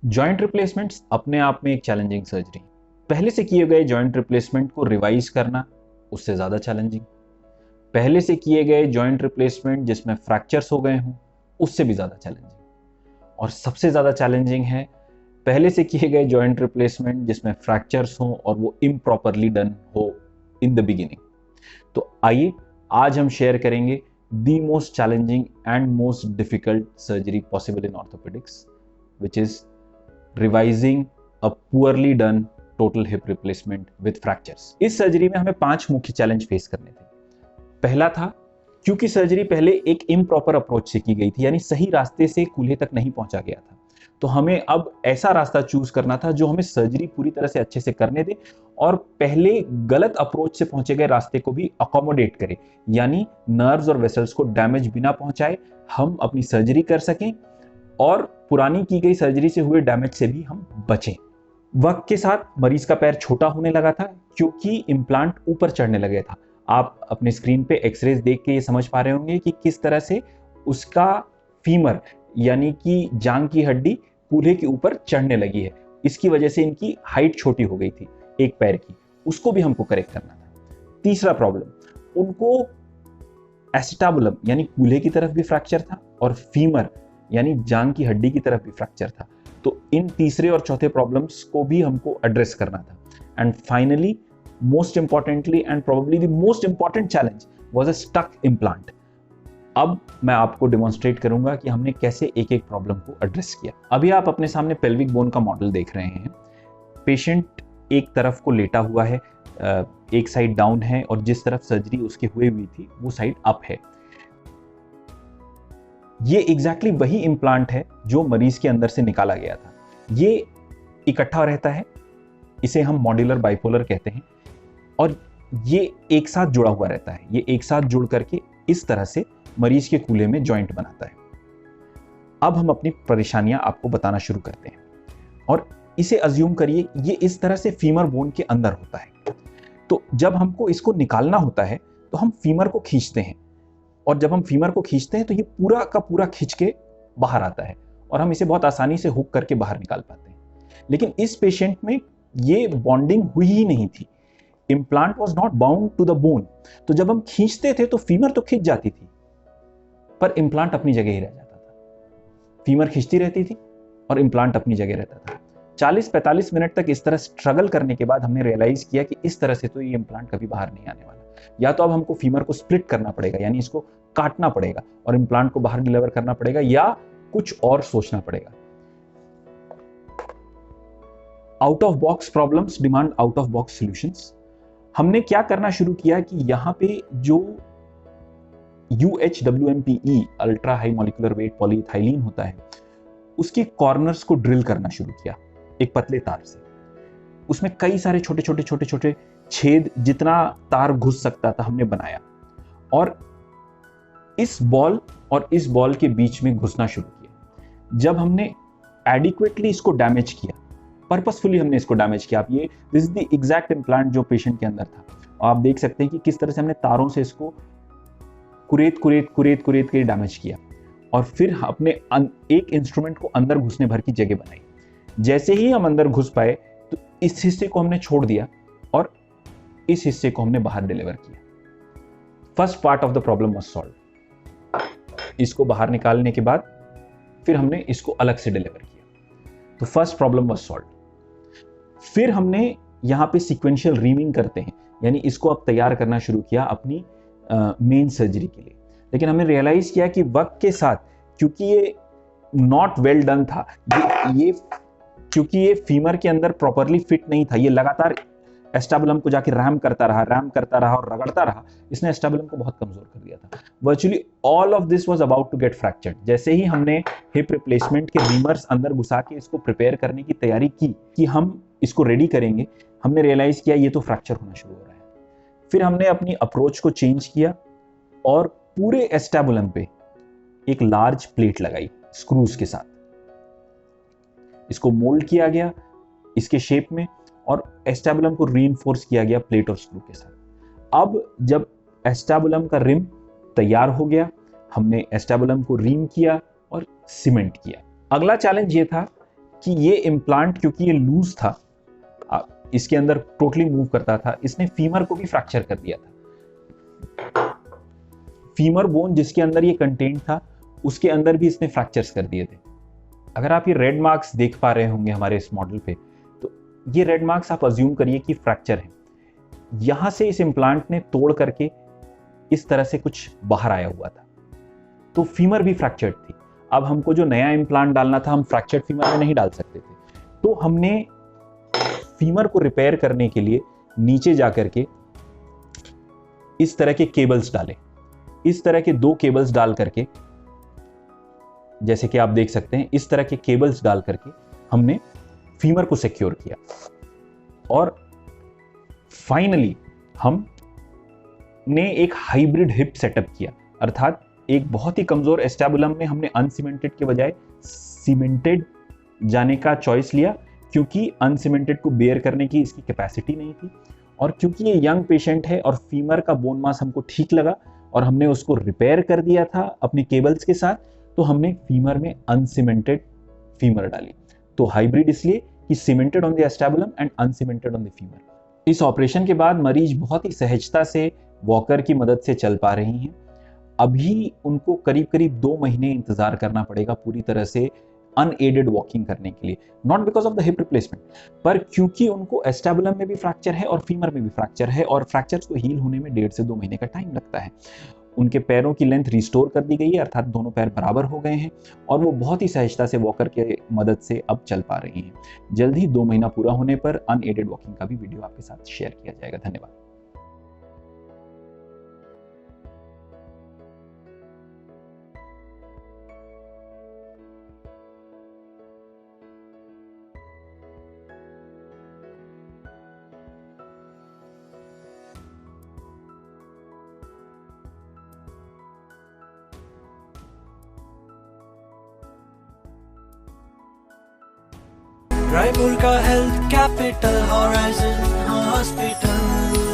Joint replacements अपने आप में एक चैलेंजिंग सर्जरी। पहले से किए गए जॉइंट रिप्लेसमेंट को रिवाइज करना उससे ज़्यादा चैलेंजिंग। पहले से किए गए जॉइंट रिप्लेसमेंट जिसमें फ्रैक्चर्स हो गए हों उससे भी ज़्यादा चैलेंजिंग। और सबसे ज़्यादा चैलेंजिंग है पहले से किए गए जॉइंट रिप्लेसमेंट जिसमें फ्रैक्चर्स हों और वो इम्प्रॉपरली डन हो इन द बिगिनिंग। तो आइए आज हम शेयर करेंगे the most challenging and most difficult surgery possible in orthopaedics, which is revising a poorly done total hip replacement with fractures. इस सर्जरी में हमें 5 मुख्य चैलेंज फेस करने थे। पहला था, क्योंकि सर्जरी पहले एक इम्प्रॉपर अप्रोच से की गई थी, यानी सही रास्ते से कूल्हे तक नहीं पहुंचा गया था, तो हमें अब ऐसा रास्ता चूज करना था जो हमें सर्जरी पूरी तरह से अच्छे से करने दे और पहले गलत अप्रोच से पहुंचे गए रास्ते को भी अकोमोडेट करे, यानी नर्व्स और वेसल्स को डैमेज बिना पहुंचाए हम अपनी सर्जरी कर सकें और पुरानी की गई सर्जरी से हुए डैमेज से भी हम बचें। वक्त के साथ मरीज का पैर छोटा होने लगा था क्योंकि इम्प्लांट ऊपर चढ़ने लगे था। आप अपने स्क्रीन पे एक्सरेज देख के ये समझ पा रहे होंगे कि किस तरह से उसका फीमर यानी कि जांग की हड्डी कूल्हे के ऊपर चढ़ने लगी है। इसकी वजह से इनकी हाइट छोटी हो गई थी एक पैर की, उसको भी हमको करेक्ट करना था। तीसरा प्रॉब्लम, उनको एसिटाबुलम यानी कूल्हे की तरफ भी फ्रैक्चर था और फीमर यानी जांग की हड्डी की तरफ भी फ्रैक्चर था। तो इन तीसरे और चौथे प्रॉब्लम्स को भी हमको एड्रेस करना था। And finally, most importantly and probably the most important challenge was a stuck implant. अब मैं आपको डेमोन्स्ट्रेट करूंगा कि हमने कैसे एक एक प्रॉब्लम को एड्रेस किया। अभी आप अपने सामने पेल्विक बोन का मॉडल देख रहे हैं। पेशेंट एक तरफ को लेटा हुआ है, एक साइड डाउन है और जिस तरफ सर्जरी उसके हुई थी वो साइड अप है। ये एग्जैक्टली वही इम्प्लांट है जो मरीज के अंदर से निकाला गया था। ये इकट्ठा रहता है, इसे हम मॉड्यूलर बाइपोलर कहते हैं, और ये एक साथ जुड़ा हुआ रहता है। ये एक साथ जुड़ करके इस तरह से मरीज के कूल्हे में जॉइंट बनाता है। अब हम अपनी परेशानियां आपको बताना शुरू करते हैं और इसे अज्यूम करिए ये इस तरह से फीमर बोन के अंदर होता है। तो जब हमको इसको निकालना होता है तो हम फीमर को खींचते हैं, और जब हम फीमर को खींचते हैं तो ये पूरा का पूरा खींच के बाहर आता है और हम इसे बहुत आसानी से हुक करके बाहर निकाल पाते हैं। लेकिन इस पेशेंट में ये बॉन्डिंग हुई ही नहीं थी। Implant was not bound to the bone. तो जब हम खींचते थे तो फीमर तो खींच जाती थी पर इम्प्लांट अपनी जगह ही रह जाता था। फीमर खींचती रहती थी और इम्प्लांट अपनी जगह रहता था। 40-45 मिनट तक इस तरह स्ट्रगल करने के बाद हमने रियलाइज किया कि इस तरह से तो ये इम्प्लांट कभी बाहर नहीं आने वाला। या तो अब हमको फीमर को स्प्लिट करना पड़ेगा, यानी इसको काटना पड़ेगा और इम्प्लांट को बाहर डिलीवर करना पड़ेगा, या कुछ और सोचना पड़ेगा। Out of box problems demand out of box solutions. हमने क्या करना शुरू किया कि यहां पे जो UHWMPE ultra high molecular weight polyethylene होता है उसके कॉर्नर्स को ड्रिल करना शुरू किया एक पतले तार से। उसमें कई सारे छोटे छोटे छोटे छोटे छेद, जितना तार घुस सकता था हमने बनाया और इस बॉल और इस बॉल के बीच में घुसना शुरू किया। जब हमने एडिक्वेटली इसको डैमेज किया, पर्पसफुली हमने इसको डैमेज किया। आप ये this is the exact implant जो पेशेंट के अंदर था। और आप देख सकते हैं कि किस तरह से हमने तारों से इसको कुरेद के डैमेज किया और फिर अपने एक इंस्ट्रूमेंट को अंदर घुसने भर की जगह बनाई। जैसे ही हम अंदर घुस पाए तो इस हिस्से को हमने छोड़ दिया और इस हिस्से को हमने बाहर डिलीवर किया। First part of the problem was solve. इसको बाहर निकालने के बाद फिर हमने इसको अलग से डिलीवर किया, तो फर्स्ट प्रॉब्लम वाज सॉल्व। फिर हमने यहां पे सीक्वेंशियल रीमिंग करते हैं, यानी इसको अब तैयार करना शुरू किया अपनी मेन सर्जरी के लिए। लेकिन हमने रियलाइज किया कि वक्त के साथ, क्योंकि ये नॉट वेल डन था, ये क्योंकि ये फीमर के अंदर प्रॉपरली फिट नहीं था, ये लगातार एस्टाबुलम को जाके रैम करता रहा और रगड़ता रहा, इसने एस्टाबुलम को बहुत कमजोर कर दिया था। Virtually all of this was about to get fractured. जैसे ही हमने हिप रिप्लेसमेंट के रीमर्स अंदर घुसा के इसको प्रिपेयर करने की तैयारी की कि हम इसको रेडी करेंगे, हमने रियलाइज किया ये तो फ्रैक्चर होना शुरू हो रहा है। फिर हमने अपनी अप्रोच को चेंज किया और पूरे एस्टाबुलम पे एक लार्ज प्लेट लगाई स्क्रूज के साथ। इसको मोल्ड किया गया इसके शेप में और एस्टाबुलम को रीइंफोर्स किया गया प्लेट और स्क्रू के साथ। अब जब एस्टाबुलम का रिम तैयार हो गया, हमने एस्टाबुलम को रीम किया और सीमेंट किया। अगला चैलेंज ये था कि ये इम्प्लांट क्योंकि ये लूज था, इसके अंदर टोटली मूव करता था, इसने फीमर को भी फ्रैक्चर कर दिया था। फीमर बोन जिसके अंदर ये कंटेंट था उसके अंदर भी इसने फ्रैक्चर्स कर दिए थे। अगर आप ये रेड मार्क्स देख पा रहे होंगे हमारे इस मॉडल पे, तो ये रेड मार्क्स आप अज्यूम करिए कि फ्रैक्चर है। यहां से इस इम्प्लांट ने तोड़ करके इस तरह से कुछ बाहर आया हुआ था, तो फीमर भी फ्रैक्चर्ड थी। अब हमको जो नया इम्प्लांट डालना था, हम फ्रैक्चर्ड फीमर में नहीं डाल सकते थे, तो हमने फीमर को रिपेयर करने के लिए नीचे जाकर के इस तरह के केबल्स डाले। इस तरह के 2 केबल्स डाल करके, जैसे कि आप देख सकते हैं, इस तरह के केबल्स डाल करके हमने फीमर को सिक्योर किया। और फाइनली हमने एक हाइब्रिड हिप सेटअप किया, अर्थात एक बहुत ही कमजोर एस्टेबुलम में हमने अनसीमेंटेड के बजाय सीमेंटेड जाने का चॉइस लिया, क्योंकि अनसीमेंटेड को बेयर करने की इसकी कैपेसिटी नहीं थी, और क्योंकि ये यंग पेशेंट है और फीमर का बोन मास हमको ठीक लगा और हमने उसको रिपेयर कर दिया था अपने केबल्स के साथ, तो हमने फीमर में अनसीमेंटेड फीमर डाली। तो हाइब्रिड इसलिए कि cemented on the acetabulum and uncemented on the femur. इस ऑपरेशन के बाद मरीज बहुत ही सहजता से वॉकर की मदद से चल पा रही हैं। अभी उनको करीब करीब 2 महीने इंतजार करना पड़ेगा पूरी तरह से अनएडेड वॉकिंग करने के लिए, not because of the hip replacement, पर क्योंकि उनको एस्टेबुलम में भी फ्रैक्चर है और फीमर में भी फ्रैक्चर है, और फ्रैक्चर्स को हील होने में 1.5 से 2 महीने का टाइम लगता है। उनके पैरों की लेंथ रिस्टोर कर दी गई है, अर्थात दोनों पैर बराबर हो गए हैं और वो बहुत ही सहजता से वॉकर के मदद से अब चल पा रही हैं। जल्द ही 2 महीना पूरा होने पर अनएडेड वॉकिंग का भी वीडियो आपके साथ शेयर किया जाएगा। धन्यवाद। रायपुर का हेल्थ कैपिटल हॉराइजन हॉस्पिटल।